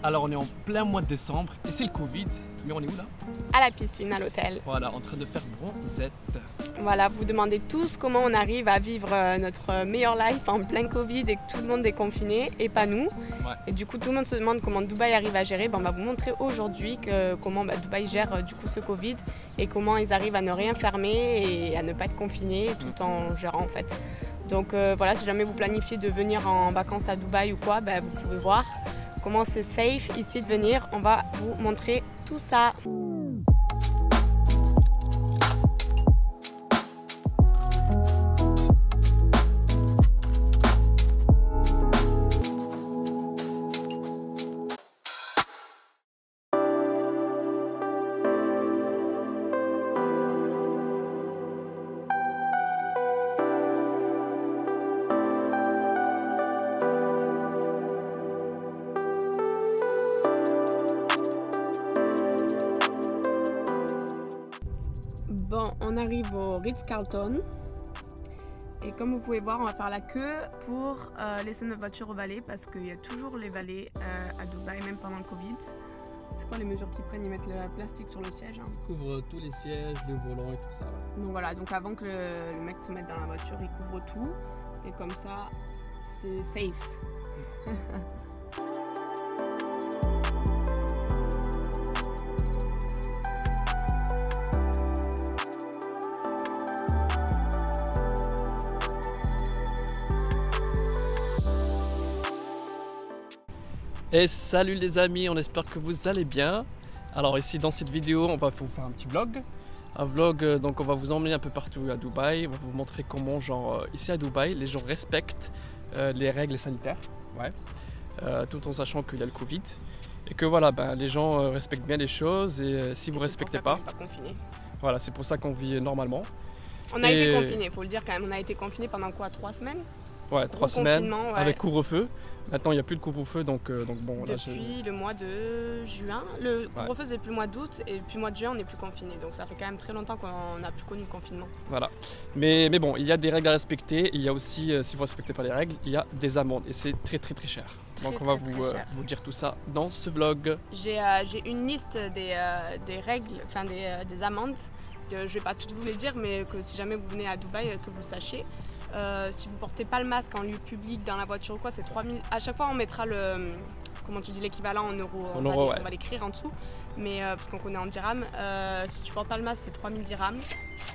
Alors on est en plein mois de décembre et c'est le Covid, mais on est où là? À la piscine, à l'hôtel. Voilà, en train de faire bronzette. Voilà, vous demandez tous comment on arrive à vivre notre meilleure life en plein Covid et que tout le monde est confiné et pas nous. Ouais. Et du coup, tout le monde se demande comment Dubaï arrive à gérer. On va vous montrer aujourd'hui comment Dubaï gère du coup ce Covid et comment ils arrivent à ne rien fermer et à ne pas être confinés tout en gérant en fait. Donc voilà, si jamais vous planifiez de venir en vacances à Dubaï ou quoi, vous pouvez voir comment c'est safe ici de venir. On va vous montrer tout ça. Bon, on arrive au Ritz-Carlton et comme vous pouvez voir, on va faire la queue pour laisser notre voiture au valet parce qu'il y a toujours les valets à Dubaï, même pendant le Covid. C'est quoi les mesures qu'ils prennent? Ils mettent le plastique sur le siège. Ils couvrent tous les sièges, le volant et tout ça. Ouais. Donc voilà, donc avant que le mec se mette dans la voiture, il couvre tout et comme ça, c'est safe. Et salut les amis, on espère que vous allez bien. Alors ici dans cette vidéo, on va vous faire un petit vlog. Un vlog, donc on va vous emmener un peu partout à Dubaï. On va vous montrer comment, ici à Dubaï, les gens respectent les règles sanitaires. Ouais. Tout en sachant qu'il y a le Covid. Et que voilà, les gens respectent bien les choses. Et si vous ne respectez pas, voilà, c'est pour ça qu'on vit normalement. On a été confinés, il faut le dire quand même. On a été confinés pendant quoi, 3 semaines? Ouais, 3 semaines ouais. Avec couvre-feu. Maintenant, il n'y a plus de couvre-feu, donc bon. Depuis le mois de juin, le couvre-feu c'est depuis le mois d'août et depuis le mois de juin on n'est plus confiné. Donc ça fait quand même très longtemps qu'on n'a plus connu le confinement. Voilà. Mais bon, il y a des règles à respecter. Il y a aussi, si vous ne respectez pas les règles, il y a des amendes et c'est très cher. Donc on va vous dire tout ça dans ce vlog. J'ai une liste des règles, enfin des amendes. Je ne vais pas toutes vous les dire, mais que si jamais vous venez à Dubaï, que vous le sachiez. Si vous portez pas le masque en lieu public, dans la voiture ou quoi, c'est 3000. À chaque fois, on mettra comment tu dis, l'équivalent en euros. On va l'écrire en dessous, mais parce qu'on connaît en dirhams. Si tu portes pas le masque, c'est 3000 dirhams.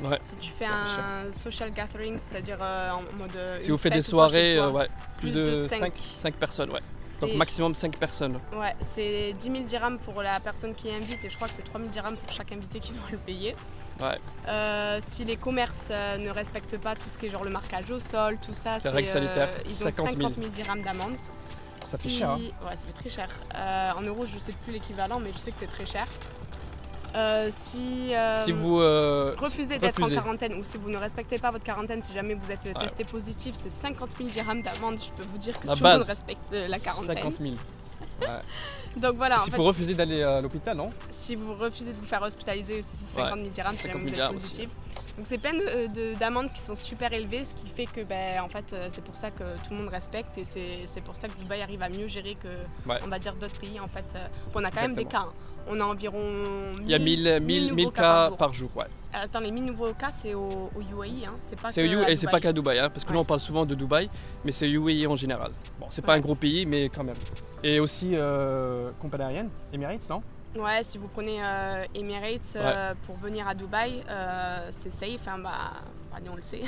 Ouais, si tu fais un social gathering, c'est-à-dire en mode. Si vous faites des soirées, plus de 5 personnes, donc maximum 5 personnes. Ouais, c'est 10 000 dirhams pour la personne qui invite et je crois que c'est 3000 dirhams pour chaque invité qui doit le payer. Ouais. Si les commerces ne respectent pas tout ce qui est genre le marquage au sol, tout ça, les règles sanitaires, ils ont 50 000 dirhams d'amende. Ça fait cher. Hein. Ouais, ça fait très cher. En euros, je ne sais plus l'équivalent, mais je sais que c'est très cher. Si vous refusez d'être en quarantaine ou si vous ne respectez pas votre quarantaine, si jamais vous êtes testé positif, c'est 50 000 dirhams d'amende. Je peux vous dire que tout le monde respecte la quarantaine. 50 000. Ouais. Donc voilà. Si vous refusez d'aller à l'hôpital, non? Si vous refusez de vous faire hospitaliser aussi, c'est 50 000 dirhams si jamais vous êtes positif. Donc c'est plein d'amendes qui sont super élevées, ce qui fait que en fait, c'est pour ça que tout le monde respecte et c'est pour ça que Dubaï arrive à mieux gérer que on va dire d'autres pays en fait. On a quand même des cas. On a environ 1000 cas par jour. Ouais. Attends, les 1000 nouveaux cas, c'est au UAE, hein. C'est pas qu'à Dubaï, hein, parce que là on parle souvent de Dubaï, mais c'est UAE en général. Bon, c'est pas un gros pays, mais quand même. Et aussi compagnie aérienne, Emirates, non? Ouais, si vous prenez Emirates pour venir à Dubaï, c'est safe, hein, on le sait.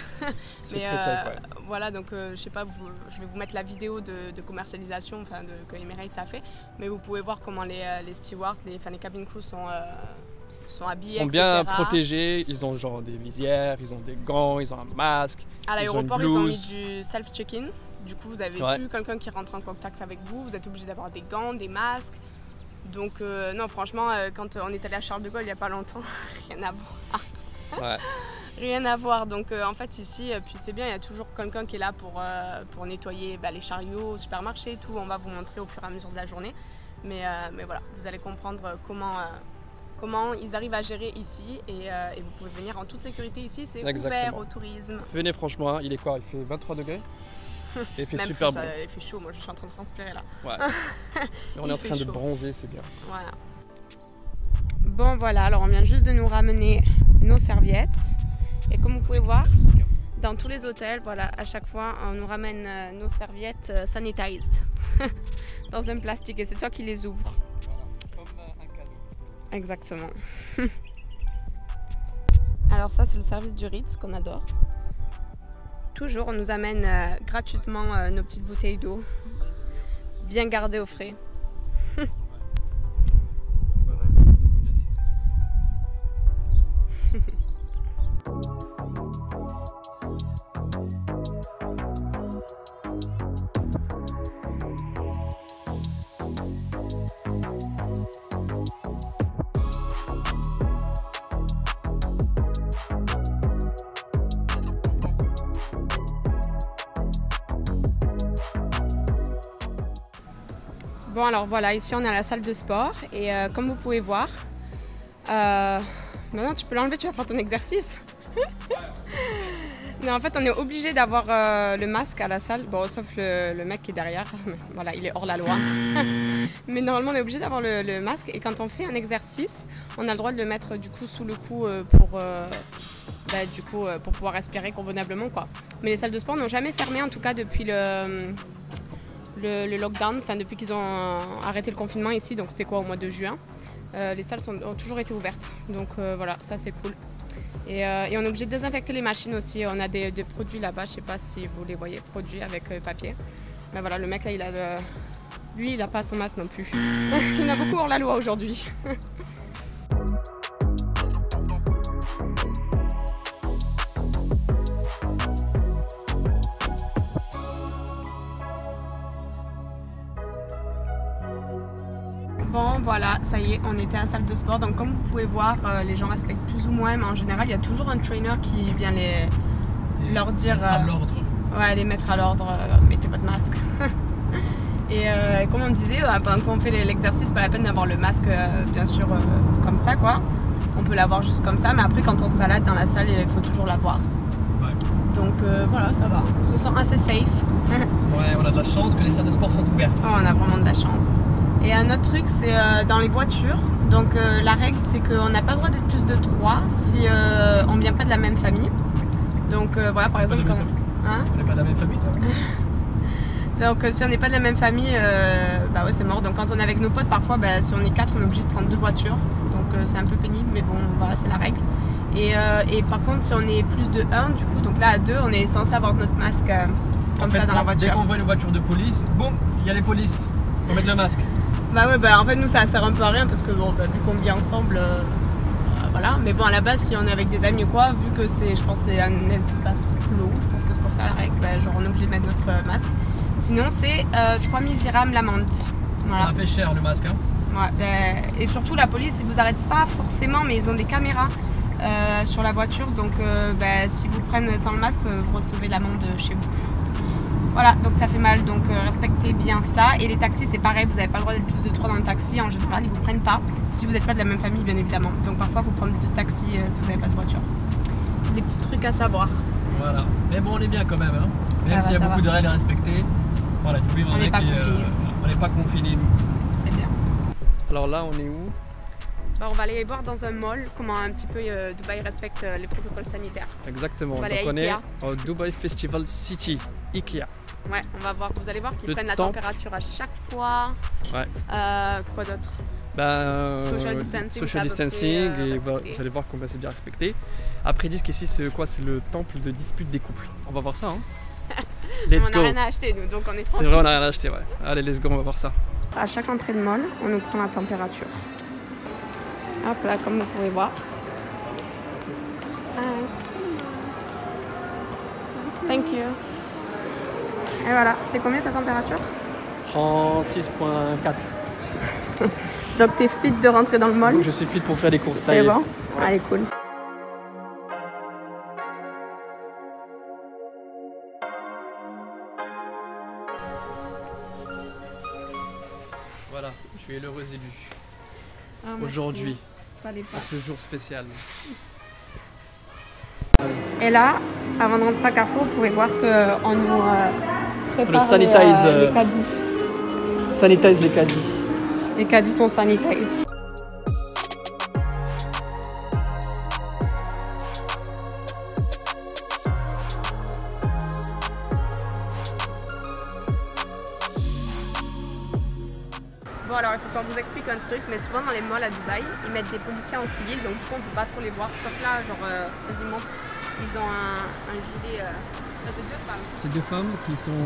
C'est très safe, ouais. Voilà, donc je sais pas, je vais vous mettre la vidéo de commercialisation que Emirates a fait, mais vous pouvez voir comment les stewards, les cabin crew sont habillés, ils sont bien protégés, ils ont genre des visières, ils ont des gants, ils ont un masque. À l'aéroport, ils ont mis du self-check-in. Du coup, vous avez plus quelqu'un qui rentre en contact avec vous, vous êtes obligé d'avoir des gants, des masques. Donc non, franchement, quand on est allé à Charles de Gaulle il n'y a pas longtemps, rien à voir. Ouais. Rien à voir. Donc en fait ici, puis c'est bien, il y a toujours quelqu'un qui est là pour nettoyer les chariots au supermarché et tout. On va vous montrer au fur et à mesure de la journée. Mais voilà, vous allez comprendre comment ils arrivent à gérer ici et vous pouvez venir en toute sécurité ici, c'est ouvert au tourisme. Venez franchement, il est quoi? Il fait 23 degrés? Il fait Même super plus, beau. il fait chaud, moi je suis en train de transpirer là. Ouais. Et on est en train de bronzer, c'est bien. Voilà. Bon voilà, alors on vient juste de nous ramener nos serviettes. Et comme vous pouvez voir, dans tous les hôtels, voilà, à chaque fois, on nous ramène nos serviettes sanitized dans un plastique et c'est toi qui les ouvres. Comme un cadeau. Exactement. Alors ça, c'est le service du Ritz qu'on adore. Toujours, on nous amène gratuitement nos petites bouteilles d'eau, bien gardées au frais. Bon alors voilà, ici on est à la salle de sport et comme vous pouvez voir, maintenant tu peux l'enlever, tu vas faire ton exercice. Non, en fait on est obligé d'avoir le masque à la salle, bon sauf le mec qui est derrière, voilà il est hors la loi. Mais normalement on est obligé d'avoir le masque et quand on fait un exercice, on a le droit de le mettre du coup sous le cou pour pouvoir respirer convenablement quoi. Mais les salles de sport n'ont jamais fermé en tout cas depuis le lockdown, enfin depuis qu'ils ont arrêté le confinement ici, donc c'était quoi au mois de juin, les salles ont toujours été ouvertes, donc voilà, ça c'est cool. Et on est obligé de désinfecter les machines aussi, on a des produits là-bas, je sais pas si vous les voyez, produits avec papier. Mais voilà, le mec là, lui il a pas son masque non plus. Il y en a beaucoup hors la loi aujourd'hui. Bon voilà, ça y est, on était à la salle de sport, donc comme vous pouvez voir, les gens respectent plus ou moins, mais en général il y a toujours un trainer qui vient leur dire... ouais, les mettre à l'ordre, mettez votre masque. Et comme on disait, pendant qu'on fait l'exercice, pas la peine d'avoir le masque bien sûr comme ça quoi. On peut l'avoir juste comme ça, mais après quand on se balade dans la salle, il faut toujours l'avoir. Ouais. Donc voilà, ça va, on se sent assez safe. Ouais, on a de la chance que les salles de sport sont ouvertes. Oh, on a vraiment de la chance. Et un autre truc, c'est dans les voitures. Donc la règle, c'est qu'on n'a pas le droit d'être plus de 3 si on ne vient pas de la même famille. Donc voilà, par exemple, quand... Hein, on n'est pas de la même famille, toi? Donc si on n'est pas de la même famille, bah ouais, c'est mort. Donc quand on est avec nos potes, parfois, bah, si on est 4, on est obligé de prendre 2 voitures. Donc c'est un peu pénible, mais bon, voilà, c'est la règle. Et par contre, si on est plus de 1, du coup, donc là à 2, on est censé avoir notre masque comme ça dans la voiture. Dès qu'on voit une voiture de police, boum, il y a les polices. Faut mettre le masque. Bah ouais, bah en fait nous ça sert un peu à rien parce que bon, bah, vu qu'on vit ensemble, voilà. Mais bon à la base si on est avec des amis ou quoi, vu que c'est, je pense c'est un espace clos, je pense que c'est pour ça la règle, bah, genre on est obligé de mettre notre masque. Sinon c'est 3000 dirhams l'amende. Voilà. Ça fait cher le masque hein. Ouais, et surtout la police ils vous arrêtent pas forcément, mais ils ont des caméras sur la voiture, donc bah, si vous prennent sans le masque, vous recevez l'amende chez vous. Voilà, donc ça fait mal, donc respectez bien ça. Et les taxis, c'est pareil, vous n'avez pas le droit d'être plus de 3 dans le taxi. En général, ils ne vous prennent pas si vous n'êtes pas de la même famille, bien évidemment. Donc parfois, il faut prendre 2 taxis si vous n'avez pas de voiture. C'est des petits trucs à savoir. Voilà, mais bon, on est bien quand même. Hein. Même s'il y a beaucoup de règles à respecter, voilà, il faut vivre avec. On n'est pas confinés, nous. C'est bien. Alors là, on est où? Alors, on va aller voir dans un mall comment un petit peu Dubaï respecte les protocoles sanitaires. Exactement, donc on est au Dubai Festival City, Ikea. Ouais, on va voir, vous allez voir qu'ils prennent la température à chaque fois. Ouais. Quoi d'autre? Social distancing et vous allez voir combien c'est bien respecté. Après ils disent qu'ici c'est quoi? C'est le temple de dispute des couples. On va voir ça hein. Let's go. On n'a rien à acheter nous, donc on est tranquille. C'est vrai, on n'a rien à acheter, ouais. Allez, let's go, on va voir ça. À chaque entrée de mall, on nous prend la température. Hop là, comme vous pouvez voir. Thank you. Et voilà, c'était combien ta température? 36.4. Donc t'es fit de rentrer dans le mall? Je suis fit pour faire des courses, ça y est. C'est bon ouais. Allez, cool. Voilà, tu es l'heureux élu. Aujourd'hui, à ce jour spécial. Et là, avant de rentrer à Carrefour, vous pouvez voir qu'on nous prépare sanitize, les caddies. Sanitize les caddies. Les caddies sont sanitized. Bon alors il faut qu'on vous explique un truc, mais souvent dans les malls à Dubaï, ils mettent des policiers en civil, donc du coup on peut pas trop les voir, sauf là, genre quasiment, ils ont un gilet, c'est deux femmes. C'est deux femmes qui sont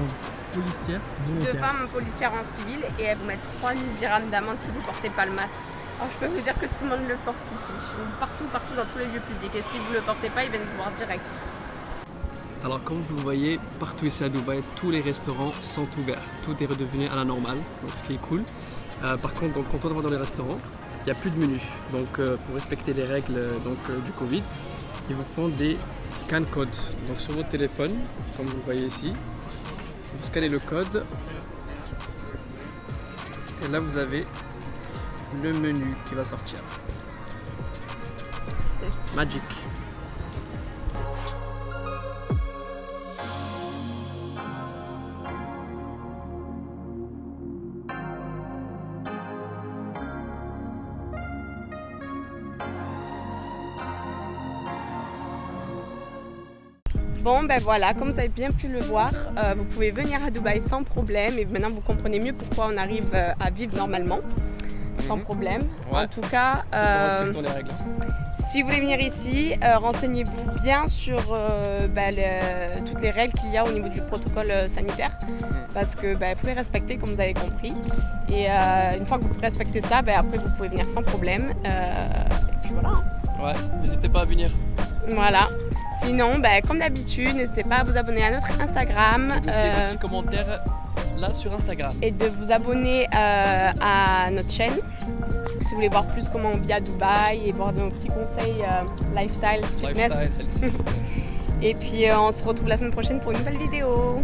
policières volontaires. Deux femmes policières en civil et elles vous mettent 3000 dirhams d'amende si vous portez pas le masque. Alors je peux vous dire que tout le monde le porte ici, partout dans tous les lieux publics, et si vous le portez pas, ils viennent vous voir direct. Alors comme vous le voyez, partout ici à Dubaï, tous les restaurants sont ouverts. Tout est redevenu à la normale, donc ce qui est cool. Par contre, donc, quand on va dans les restaurants, il n'y a plus de menu. Donc pour respecter les règles du Covid, ils vous font des scan codes. Donc sur votre téléphone, comme vous le voyez ici, vous scannez le code. Et là vous avez le menu qui va sortir. Magic. Bon ben voilà, comme vous avez bien pu le voir, vous pouvez venir à Dubaï sans problème et maintenant vous comprenez mieux pourquoi on arrive à vivre normalement, sans problème. Ouais. En tout cas, Respectons les règles. si vous voulez venir ici, renseignez-vous bien sur toutes les règles qu'il y a au niveau du protocole sanitaire, parce que faut les respecter comme vous avez compris. Et une fois que vous respectez ça, après vous pouvez venir sans problème. Et puis voilà. Ouais, n'hésitez pas à venir. Voilà. Sinon, comme d'habitude, n'hésitez pas à vous abonner à notre Instagram. Laissez des petits commentaires là sur Instagram. Et de vous abonner à notre chaîne. Si vous voulez voir plus comment on vit à Dubaï et voir nos petits conseils lifestyle, fitness. Lifestyle, healthy. Et puis on se retrouve la semaine prochaine pour une nouvelle vidéo.